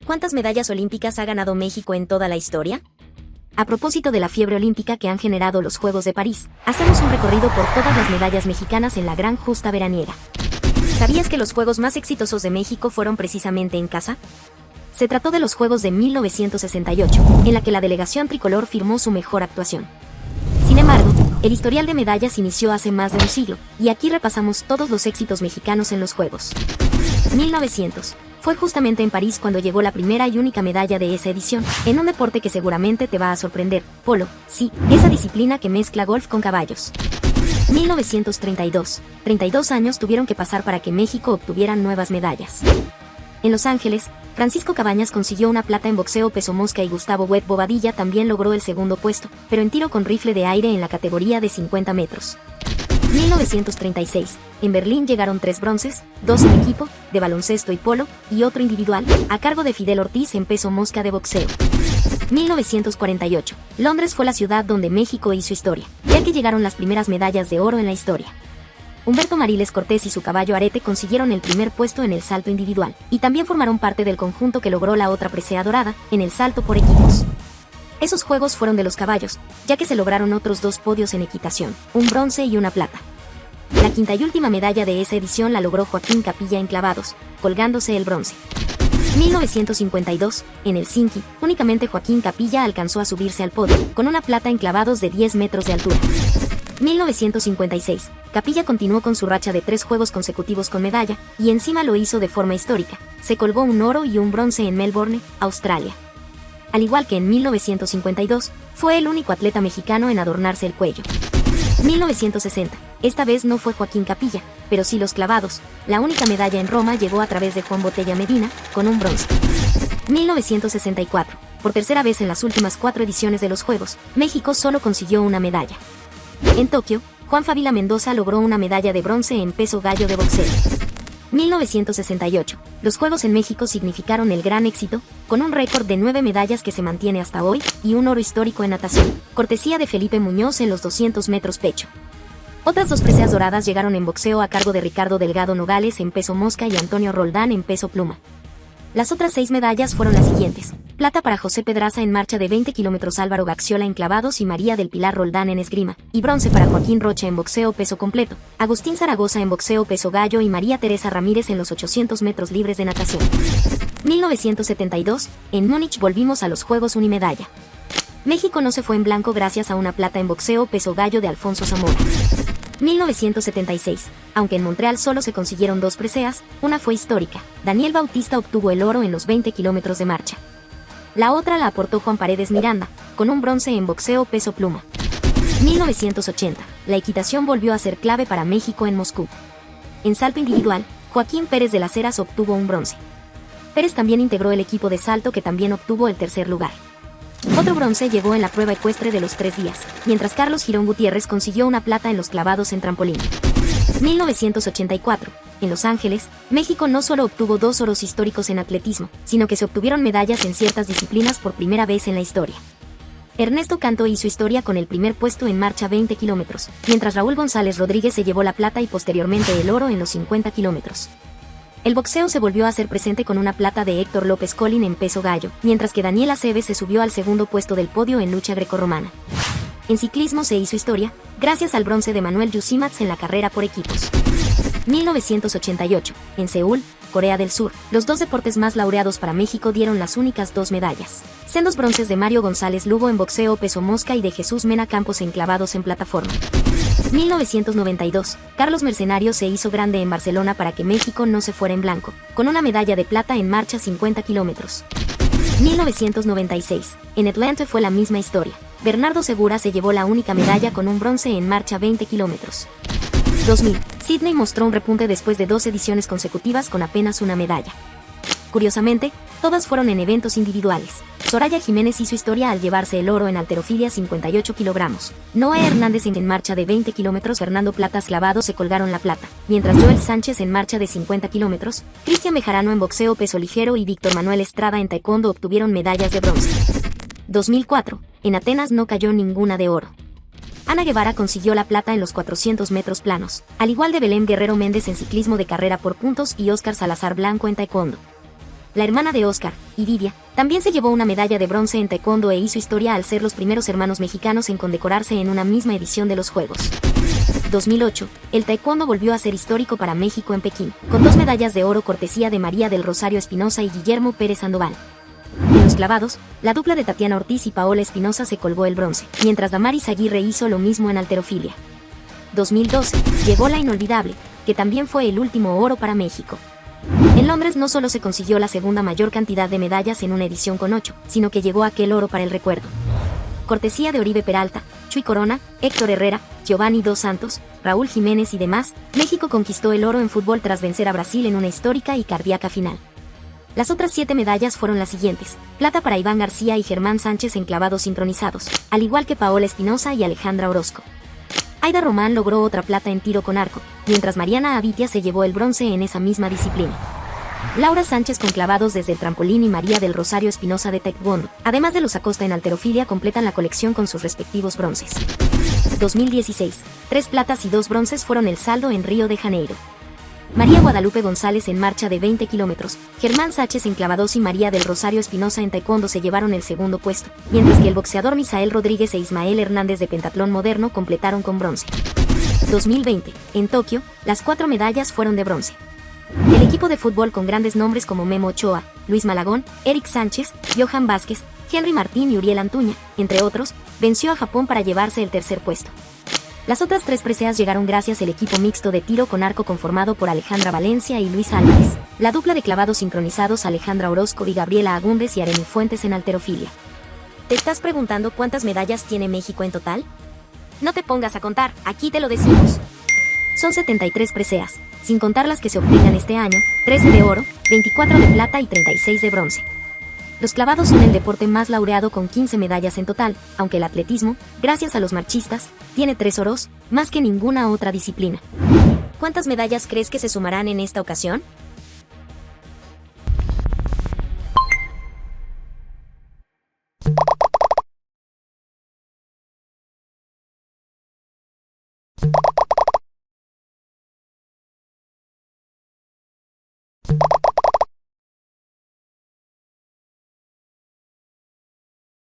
¿Cuántas medallas olímpicas ha ganado México en toda la historia? A propósito de la fiebre olímpica que han generado los Juegos de París, hacemos un recorrido por todas las medallas mexicanas en la gran justa veraniega. ¿Sabías que los Juegos más exitosos de México fueron precisamente en casa? Se trató de los Juegos de 1968, en la que la delegación tricolor firmó su mejor actuación. Sin embargo, el historial de medallas inició hace más de un siglo, y aquí repasamos todos los éxitos mexicanos en los Juegos. 1900. Fue justamente en París cuando llegó la primera y única medalla de esa edición, en un deporte que seguramente te va a sorprender, polo, sí, esa disciplina que mezcla golf con caballos. 1932. 32 años tuvieron que pasar para que México obtuviera nuevas medallas. En Los Ángeles, Francisco Cabañas consiguió una plata en boxeo peso mosca y Gustavo Webb Bobadilla también logró el segundo puesto, pero en tiro con rifle de aire en la categoría de 50 metros. 1936. En Berlín llegaron 3 bronces, 2 en equipo, de baloncesto y polo, y otro individual, a cargo de Fidel Ortiz en peso mosca de boxeo. 1948. Londres fue la ciudad donde México hizo historia, ya que llegaron las primeras medallas de oro en la historia. Humberto Mariles Cortés y su caballo Arete consiguieron el primer puesto en el salto individual, y también formaron parte del conjunto que logró la otra presea dorada, en el salto por equipos. Esos juegos fueron de los caballos, ya que se lograron otros 2 podios en equitación, un bronce y una plata. La quinta y última medalla de esa edición la logró Joaquín Capilla en clavados, colgándose el bronce. 1952, en Helsinki, únicamente Joaquín Capilla alcanzó a subirse al podio, con una plata en clavados de 10 metros de altura. 1956, Capilla continuó con su racha de 3 juegos consecutivos con medalla, y encima lo hizo de forma histórica, se colgó un oro y un bronce en Melbourne, Australia. Al igual que en 1952, fue el único atleta mexicano en adornarse el cuello. 1960, esta vez no fue Joaquín Capilla, pero sí los clavados. La única medalla en Roma llegó a través de Juan Botella Medina, con un bronce. 1964, por tercera vez en las últimas 4 ediciones de los Juegos, México solo consiguió una medalla. En Tokio, Juan Fabila Mendoza logró una medalla de bronce en peso gallo de boxeo. 1968. Los Juegos en México significaron el gran éxito, con un récord de 9 medallas que se mantiene hasta hoy, y un oro histórico en natación, cortesía de Felipe Muñoz en los 200 metros pecho. Otras 2 preseas doradas llegaron en boxeo a cargo de Ricardo Delgado Nogales en peso mosca y Antonio Roldán en peso pluma. Las otras 6 medallas fueron las siguientes: plata para José Pedraza en marcha de 20 kilómetros, Álvaro Gaxiola en clavados y María del Pilar Roldán en esgrima, y bronce para Joaquín Rocha en boxeo peso completo, Agustín Zaragoza en boxeo peso gallo y María Teresa Ramírez en los 800 metros libres de natación. 1972, en Múnich volvimos a los Juegos unimedalla. México no se fue en blanco gracias a una plata en boxeo peso gallo de Alfonso Zamora. 1976, aunque en Montreal solo se consiguieron 2 preseas, una fue histórica. Daniel Bautista obtuvo el oro en los 20 kilómetros de marcha. La otra la aportó Juan Paredes Miranda, con un bronce en boxeo peso pluma. 1980, la equitación volvió a ser clave para México en Moscú. En salto individual, Joaquín Pérez de las Heras obtuvo un bronce. Pérez también integró el equipo de salto que también obtuvo el tercer lugar. Otro bronce llegó en la prueba ecuestre de los 3 días, mientras Carlos Girón Gutiérrez consiguió una plata en los clavados en trampolín. 1984, en Los Ángeles, México no solo obtuvo 2 oros históricos en atletismo, sino que se obtuvieron medallas en ciertas disciplinas por primera vez en la historia. Ernesto Canto hizo historia con el primer puesto en marcha 20 kilómetros, mientras Raúl González Rodríguez se llevó la plata y posteriormente el oro en los 50 kilómetros. El boxeo se volvió a hacer presente con una plata de Héctor López Colín en peso gallo, mientras que Daniel Aceves se subió al segundo puesto del podio en lucha grecorromana. En ciclismo se hizo historia, gracias al bronce de Manuel Yusimats en la carrera por equipos. 1988, en Seúl, Corea del Sur, los 2 deportes más laureados para México dieron las únicas 2 medallas. Sendos bronces de Mario González Lugo en boxeo peso mosca y de Jesús Mena Campos en clavados en plataforma. 1992, Carlos Mercenario se hizo grande en Barcelona para que México no se fuera en blanco, con una medalla de plata en marcha 50 kilómetros. 1996, en Atlanta fue la misma historia. Bernardo Segura se llevó la única medalla con un bronce en marcha 20 kilómetros. 2000, Sydney mostró un repunte después de 2 ediciones consecutivas con apenas una medalla. Curiosamente, todas fueron en eventos individuales. Soraya Jiménez hizo historia al llevarse el oro en halterofilia 58 kilogramos. Noé Hernández en marcha de 20 kilómetros, Fernando Platas clavados se colgaron la plata, mientras Joel Sánchez en marcha de 50 kilómetros, Cristian Bejarano en boxeo peso ligero y Víctor Manuel Estrada en taekwondo obtuvieron medallas de bronce. 2004, en Atenas no cayó ninguna de oro. Ana Guevara consiguió la plata en los 400 metros planos, al igual de Belén Guerrero Méndez en ciclismo de carrera por puntos y Óscar Salazar Blanco en taekwondo. la hermana de Oscar, Iridia, también se llevó una medalla de bronce en taekwondo e hizo historia al ser los primeros hermanos mexicanos en condecorarse en una misma edición de los Juegos. 2008, el taekwondo volvió a ser histórico para México en Pekín, con 2 medallas de oro cortesía de María del Rosario Espinosa y Guillermo Pérez Sandoval. En los clavados, la dupla de Tatiana Ortiz y Paola Espinosa se colgó el bronce, mientras Damaris Aguirre hizo lo mismo en halterofilia. 2012, llegó la inolvidable, que también fue el último oro para México. En Londres no solo se consiguió la segunda mayor cantidad de medallas en una edición con 8, sino que llegó aquel oro para el recuerdo. Cortesía de Oribe Peralta, Chuy Corona, Héctor Herrera, Giovanni Dos Santos, Raúl Jiménez y demás, México conquistó el oro en fútbol tras vencer a Brasil en una histórica y cardíaca final. Las otras 7 medallas fueron las siguientes: plata para Iván García y Germán Sánchez en clavados sincronizados, al igual que Paola Espinosa y Alejandra Orozco. Aida Román logró otra plata en tiro con arco, mientras Mariana Avitia se llevó el bronce en esa misma disciplina. Laura Sánchez con clavados desde el trampolín y María del Rosario Espinosa de taekwondo, además de los Acosta en halterofilia, completan la colección con sus respectivos bronces. 2016, 3 platas y 2 bronces fueron el saldo en Río de Janeiro. María Guadalupe González en marcha de 20 kilómetros, Germán Sánchez en clavados y María del Rosario Espinosa en taekwondo se llevaron el segundo puesto, mientras que el boxeador Misael Rodríguez e Ismael Hernández de pentatlón moderno completaron con bronce. 2020, en Tokio, las 4 medallas fueron de bronce. El equipo de fútbol con grandes nombres como Memo Ochoa, Luis Malagón, Eric Sánchez, Johan Vázquez, Henry Martín y Uriel Antuña, entre otros, venció a Japón para llevarse el tercer puesto. Las otras 3 preseas llegaron gracias al equipo mixto de tiro con arco conformado por Alejandra Valencia y Luis Álvarez, la dupla de clavados sincronizados Alejandra Orozco y Gabriela Agúndez y Areny Fuentes en halterofilia. ¿Te estás preguntando cuántas medallas tiene México en total? No te pongas a contar, aquí te lo decimos. Son 73 preseas, sin contar las que se obtengan este año, 13 de oro, 24 de plata y 36 de bronce. Los clavados son el deporte más laureado con 15 medallas en total, aunque el atletismo, gracias a los marchistas, tiene 3 oros, más que ninguna otra disciplina. ¿Cuántas medallas crees que se sumarán en esta ocasión?